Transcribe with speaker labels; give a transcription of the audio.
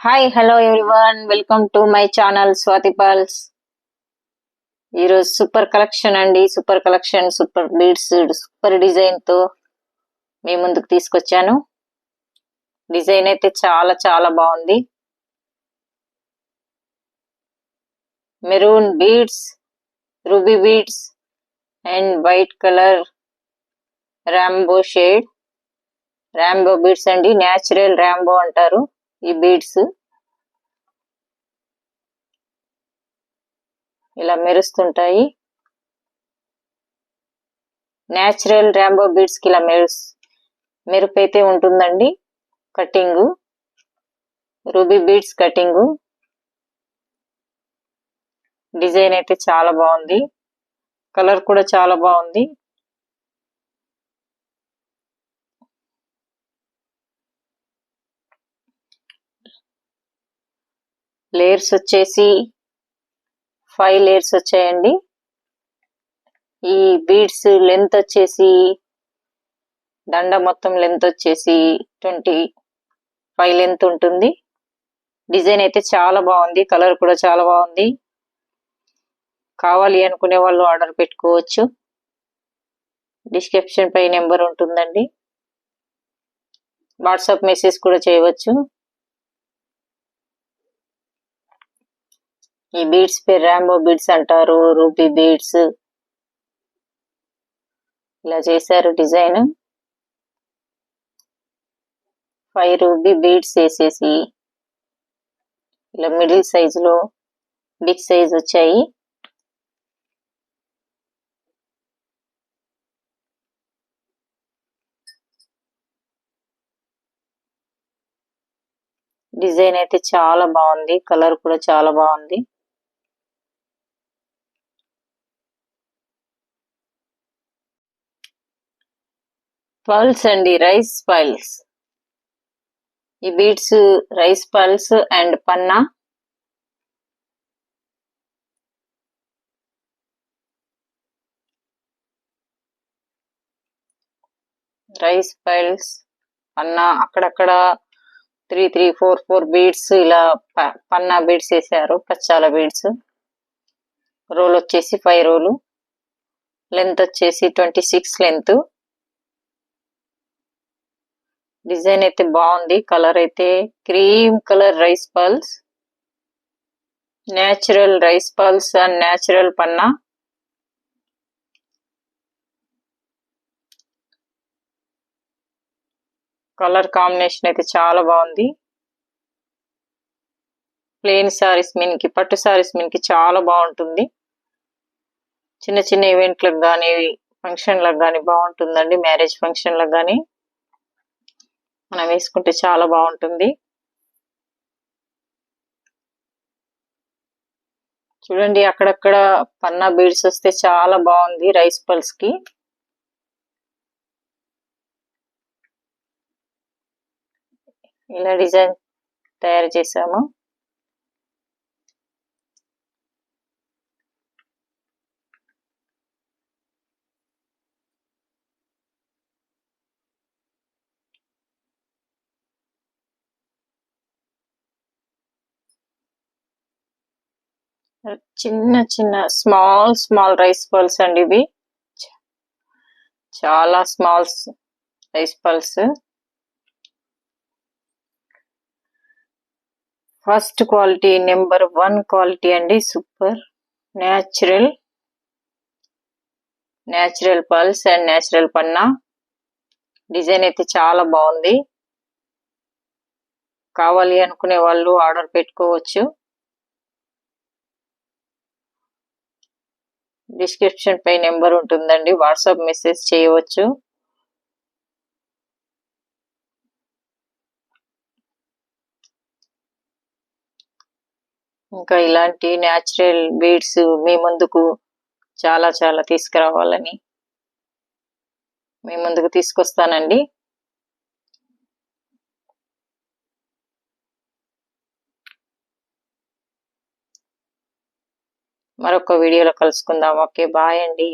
Speaker 1: Hi hello everyone, welcome to my channel Swathi pulse. ఈరోజు super collection అండి. Super collection, super beads, super design తో మీ ముందుకు తీసుకొచ్చాను. Design అయితే చాలా చాలా బాగుంది. Maroon beads, ruby beads and white colour Rambo shade. Rambo beads అండి, న్యాచురల్ రాంబో అంటారు ఈ బీడ్స్. ఇలా మెరుస్తుంటాయి. న్యాచురల్ రాంబో బీడ్స్ కి ఇలా మెరుపు అయితే ఉంటుందండి. Cutting ruby beads cutting. Design అయితే చాలా బాగుంది. కలర్ కూడా చాలా బాగుంది. లేయర్స్ వచ్చేసి 5 లేయర్స్ వచ్చాయండి. ఈ బీడ్స్ లెంత్ వచ్చేసి, దండ మొత్తం లెంత్ వచ్చేసి 25 లెంత్ ఉంటుంది. డిజైన్ అయితే చాలా బాగుంది. కలర్ కూడా చాలా బాగుంది. కావాలి అనుకునే వాళ్ళు ఆర్డర్ పెట్టుకోవచ్చు. డిస్క్రిప్షన్ పై నెంబర్ ఉంటుందండి. వాట్సాప్ మెసేజ్ కూడా చేయవచ్చు. ఈ బీడ్స్ పేరు రాంబో బీడ్స్ అంటారు, రూబీ బీడ్స్. ఇలా చేశారు డిజైన్. 5 రూబీ బీడ్స్ వేసేసి ఇలా మిడిల్ సైజులో బిగ్ సైజ్ వచ్చాయి. డిజైన్ అయితే చాలా బాగుంది. కలర్ కూడా చాలా బాగుంది. పల్స్ అండి, రైస్ పల్స్. ఈ బీడ్స్ రైస్ పల్స్ అండ్ పన్నా. రైస్ పల్స్ పన్నా. అక్కడక్కడ 3, 3, 4, 4 బీడ్స్ ఇలా పన్నా బీడ్స్ వేసారు. పచ్చాల బీడ్స్. రోల్ వచ్చేసి 5 రోలు. లెంత్ వచ్చేసి 26 లెంత్. డిజైన్ అయితే బాగుంది. కలర్ అయితే cream colour rice pearls, natural rice pearls and natural Panna. Colour combination అయితే చాలా బాగుంది. ప్లెయిన్ సారీస్ మీన్కి, పట్టు సారీస్ మీన్కి చాలా బాగుంటుంది. చిన్న చిన్న ఈవెంట్లకు కానీ, ఫంక్షన్లకు కానీ బాగుంటుందండి. మ్యారేజ్ ఫంక్షన్లకు కానీ మనం వేసుకుంటే చాలా బాగుంటుంది. చూడండి, అక్కడక్కడ పన్నా బీడ్స్ వస్తే చాలా బాగుంది రైస్ పల్స్ కి. ఇలా డిజైన్ తయారు చేసాము. చిన్న చిన్న స్మాల్ రైస్ పల్స్ అండి ఇవి. చాలా small rice pearls. First quality, number 1 quality అండి. Super natural pearls and natural పన్నా. డిజైన్ అయితే చాలా బాగుంది. కావాలి అనుకునే వాళ్ళు ఆర్డర్ పెట్టుకోవచ్చు. డిస్క్రిప్షన్ పై నెంబర్ ఉంటుందండి. వాట్సాప్ మెసేజ్ చేయవచ్చు. ఇంకా ఇలాంటి న్యాచురల్ బీడ్స్ మీ ముందుకు చాలా చాలా తీసుకురావాలని మీ ముందుకు తీసుకొస్తానండి. మరొక వీడియోలో కలుసుకుందాం. ఓకే, బాయ్ అండి.